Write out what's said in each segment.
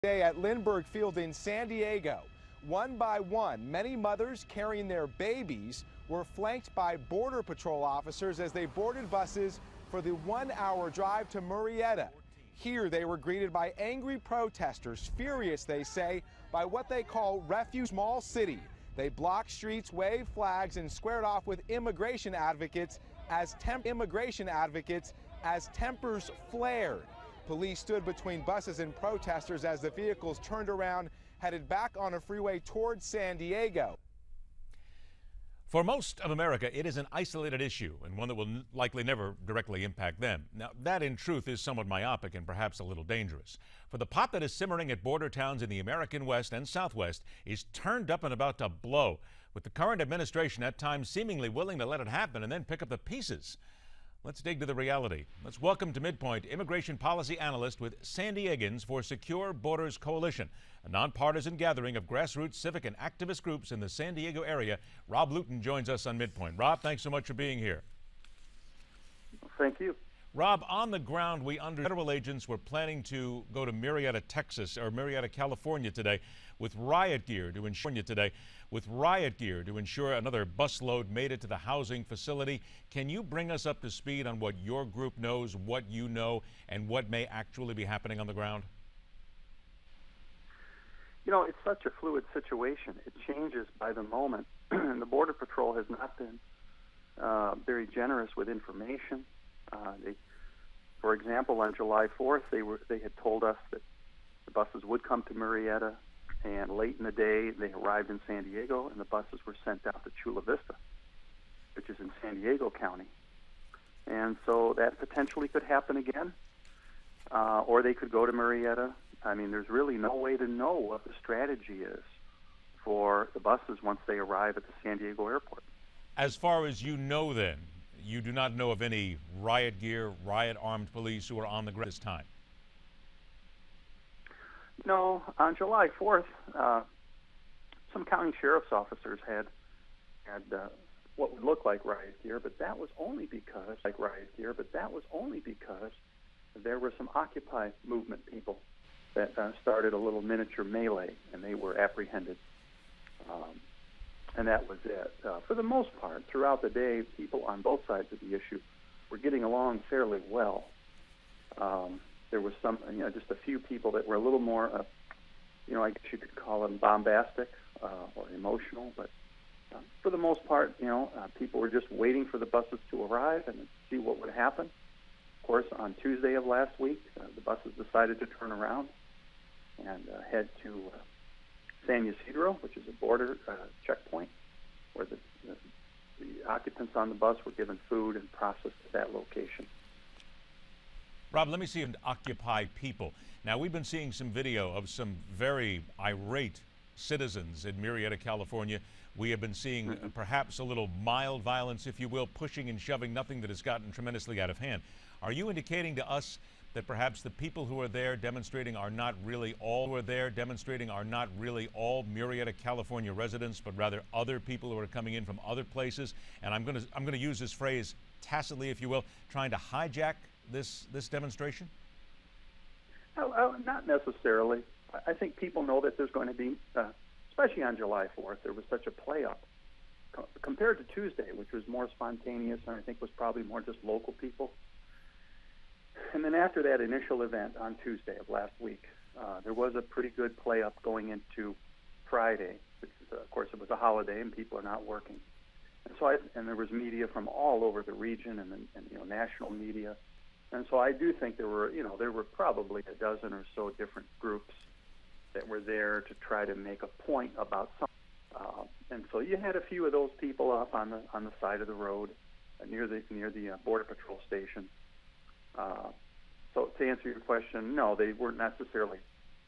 Day at Lindbergh Field in San Diego. One by one, many mothers carrying their babies were flanked by Border Patrol officers as they boarded buses for the 1-hour drive to Murrieta. Here they were greeted by angry protesters, furious, they say, by what they call Refuge Small City. They blocked streets, waved flags, and squared off with immigration advocates as tempers flared. Police stood between buses and protesters as the vehicles turned around, headed back on a freeway towards San Diego. For most of America, it is an isolated issue and one that will likely never directly impact them. Now, that in truth is somewhat myopic and perhaps a little dangerous. For the pot that is simmering at border towns in the American West and Southwest is turned up and about to blow, with the current administration at times seemingly willing to let it happen and then pick up the pieces. Let's dig to the reality. Let's welcome to MidPoint immigration policy analyst with San Diegans for Secure Borders Coalition, a nonpartisan gathering of grassroots civic and activist groups in the San Diego area. Rob Luton joins us on MidPoint. Rob, thanks so much for being here. Thank you. Rob, on the ground, we under federal agents were planning to go to Murrieta, Murrieta, California today with riot gear to ensure another busload made it to the housing facility. Can you bring us up to speed on what your group knows, what you know, and what may actually be happening on the ground? You know, it's such a fluid situation. It changes by the moment. The Border Patrol has not been very generous with information. For example, on July 4th, they had told us that the buses would come to Murrieta, and late in the day, they arrived in San Diego, and the buses were sent out to Chula Vista, which is in San Diego County. And so that potentially could happen again, or they could go to Murrieta. I mean, there's really no way to know what the strategy is for the buses once they arrive at the San Diego airport. As far as you know, then, you do not know of any riot gear, riot-armed police who are on the ground at this time? No. On July 4th, some county sheriff's officers had what would look like riot gear, but that was only because there were some Occupy movement people that started a little miniature melee, and they were apprehended. And that was it. For the most part, throughout the day, people on both sides of the issue were getting along fairly well. There was some, just a few people that were a little more, I guess you could call them bombastic or emotional. But for the most part, people were just waiting for the buses to arrive and see what would happen. Of course, on Tuesday of last week, the buses decided to turn around and head to San Ysidro, which is a border checkpoint, where the occupants on the bus were given food and processed at that location. Rob, let me see Occupy people. Now, we've been seeing some video of some very irate citizens in Murrieta, California. We have been seeing perhaps a little mild violence, if you will, pushing and shoving, nothing that has gotten tremendously out of hand. Are you indicating to us that perhaps the people who are there demonstrating are not really all Murrieta, California residents, but rather other people who are coming in from other places? And I'm going to use this phrase tacitly, if you will, trying to hijack this demonstration? Not necessarily. I think people know that there's going to be, especially on July 4th, there was such a play-up compared to Tuesday, which was more spontaneous and I think was probably more just local people. And then after that initial event on Tuesday of last week, there was a pretty good play-up going into Friday, which is, of course, it was a holiday and people are not working. And so there was media from all over the region and national media. And so I do think there were probably a dozen or so different groups that were there to try to make a point about something. And so you had a few of those people up on the side of the road near the Border Patrol station. So to answer your question, no, they weren't necessarily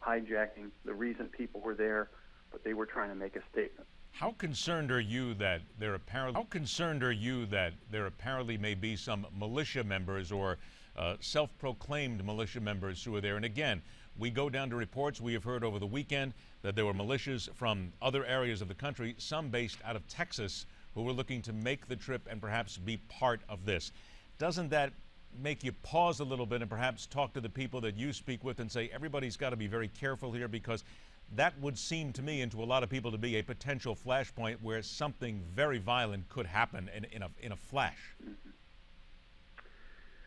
hijacking the reason people were there, but they were trying to make a statement. How concerned are you that there apparently may be some militia members or self-proclaimed militia members who are there? And again, we go down to reports we have heard over the weekend that there were militias from other areas of the country, some based out of Texas, who were looking to make the trip and perhaps be part of this. Doesn't that make you pause a little bit and perhaps talk to the people that you speak with and say everybody's got to be very careful here, because that would seem to me and to a lot of people to be a potential flashpoint where something very violent could happen in a flash.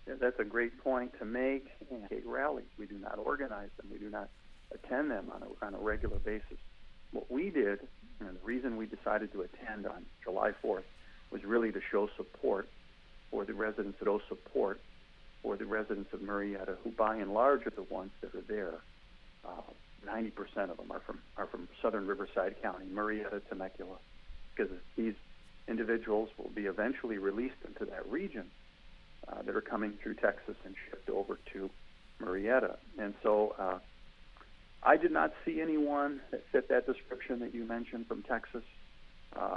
Yeah, that's a great point to make. And rallies, we do not organize them. We do not attend them on a regular basis. What we did, and the reason we decided to attend on July 4th, was really to show support for the residents, of Murrieta, who by and large are the ones that are there. 90% of them are from southern Riverside County, Murrieta, Temecula, because these individuals will be eventually released into that region that are coming through Texas and shipped over to Murrieta. And so I did not see anyone that fit that description that you mentioned from Texas.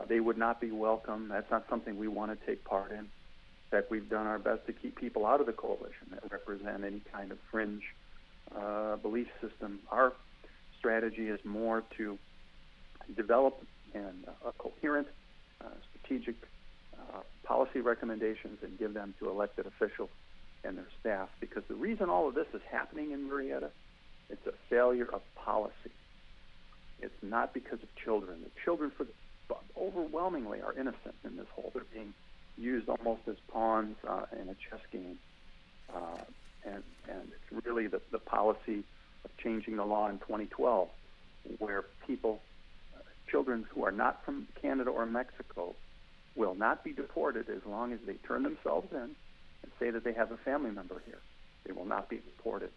They would not be welcome. That's not something we want to take part in. In fact, we've done our best to keep people out of the coalition that represent any kind of fringe belief system. Our strategy is more to develop a coherent, strategic policy recommendations and give them to elected officials and their staff. Because the reason all of this is happening in Murrieta, it's a failure of policy. It's not because of children. The children, overwhelmingly, are innocent in this whole. They're being used almost as pawns in a chess game. And it's really the policy of changing the law in 2012, where children who are not from Canada or Mexico will not be deported as long as they turn themselves in and say that they have a family member here. They will not be deported.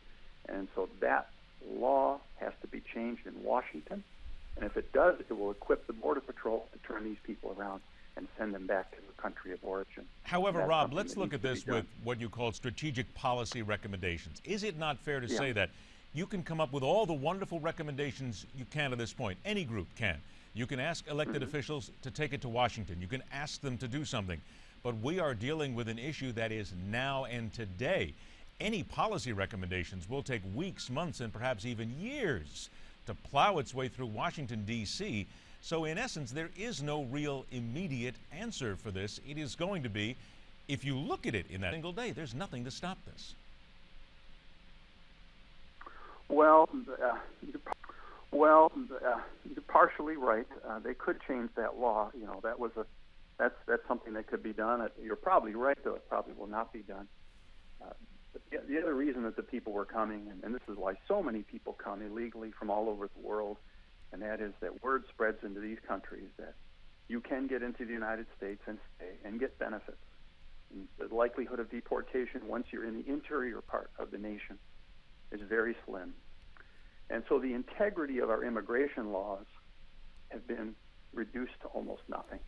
And so that law has to be changed in Washington. And if it does, it will equip the Border Patrol to turn these people around and send them back to their country of origin. However, Rob, let's look at this with what you call strategic policy recommendations. Is it not fair to say that you can come up with all the wonderful recommendations you can at this point? Any group can. You can ask elected officials to take it to Washington. You can ask them to do something. But we are dealing with an issue that is now and today. Any policy recommendations will take weeks, months, and perhaps even years to plow its way through Washington, D.C. So in essence, there is no real immediate answer for this. It is going to be, if you look at it in that single day, there's nothing to stop this. Well, you're partially right. They could change that law. You know, that's something that could be done. You're probably right, though. It probably will not be done. But the other reason that the people were coming, and this is why so many people come illegally from all over the world, and that is that word spreads into these countries that you can get into the United States and stay and get benefits. And the likelihood of deportation once you're in the interior part of the nation is very slim. And so the integrity of our immigration laws have been reduced to almost nothing.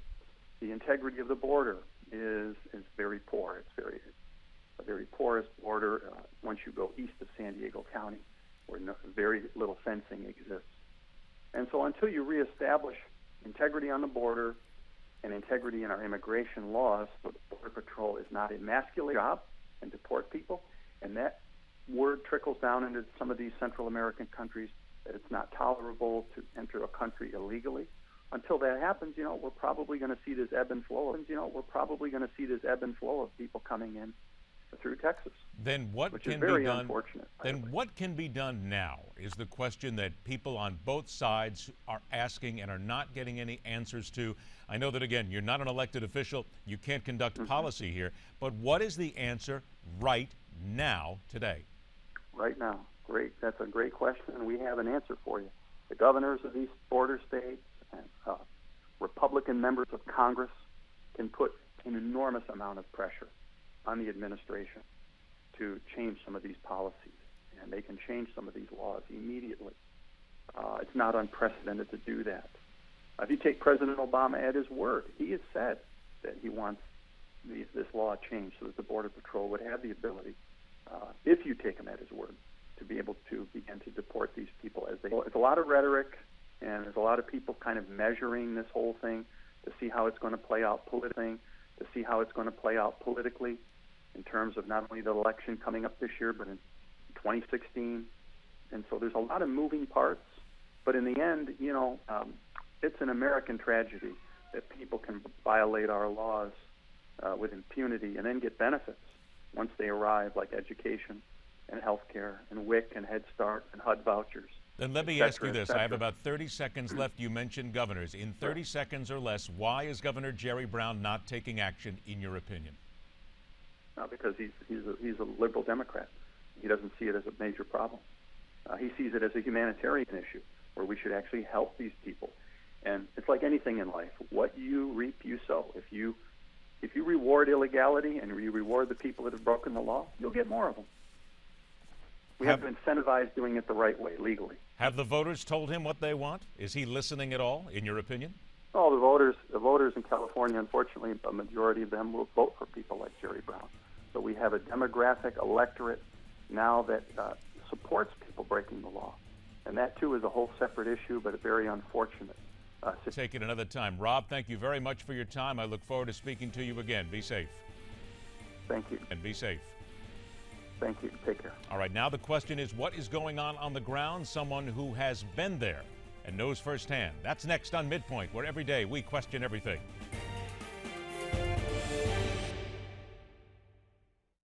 The integrity of the border is very poor. It's a very porous border once you go east of San Diego County, where very little fencing exists. And so until you reestablish integrity on the border and integrity in our immigration laws, so the Border Patrol is not emasculate job and deport people, and that word trickles down into some of these Central American countries that it's not tolerable to enter a country illegally. Until that happens, we're probably going to see this ebb and flow. Of people coming in through Texas. Then what which can is very be done? Unfortunate. Then what can be done now is the question that people on both sides are asking and are not getting any answers to. I know that, again, you're not an elected official. You can't conduct policy here. But what is the answer right now, today? Right now. Great. That's a great question, and we have an answer for you. The governors of these border states and Republican members of Congress can put an enormous amount of pressure on the administration to change some of these policies, and they can change some of these laws immediately. It's not unprecedented to do that. If you take President Obama at his word, he has said that he wants this law changed so that the Border Patrol would have the ability, if you take him at his word, to be able to begin to deport these people as they. It's a lot of rhetoric, and there's a lot of people kind of measuring this whole thing to see how it's going to play out politically, in terms of not only the election coming up this year, but in 2016. And so there's a lot of moving parts. But in the end, it's an American tragedy that people can violate our laws with impunity and then get benefits once they arrive, like education and health care and WIC and Head Start and HUD vouchers. Then let me ask you this. I have about 30 seconds left. You mentioned governors. In 30 seconds or less, why is Governor Jerry Brown not taking action, in your opinion? Because he's a liberal Democrat. He doesn't see it as a major problem. He sees it as a humanitarian issue where we should actually help these people. And it's like anything in life. What you reap, you sow. If you reward illegality and you reward the people that have broken the law, you'll get more of them. We have to incentivize doing it the right way, legally. Have the voters told him what they want? Is he listening at all, in your opinion? Oh, the voters in California, unfortunately, a majority of them will vote for people like Jerry Brown. So we have a demographic electorate now that supports people breaking the law. And that, too, is a whole separate issue, but a very unfortunate Take it another time. Rob, thank you very much for your time. I look forward to speaking to you again. Be safe. Thank you. And be safe. Thank you. Take care. All right, now the question is, what is going on the ground? Someone who has been there and knows firsthand. That's next on MidPoint, where every day we question everything.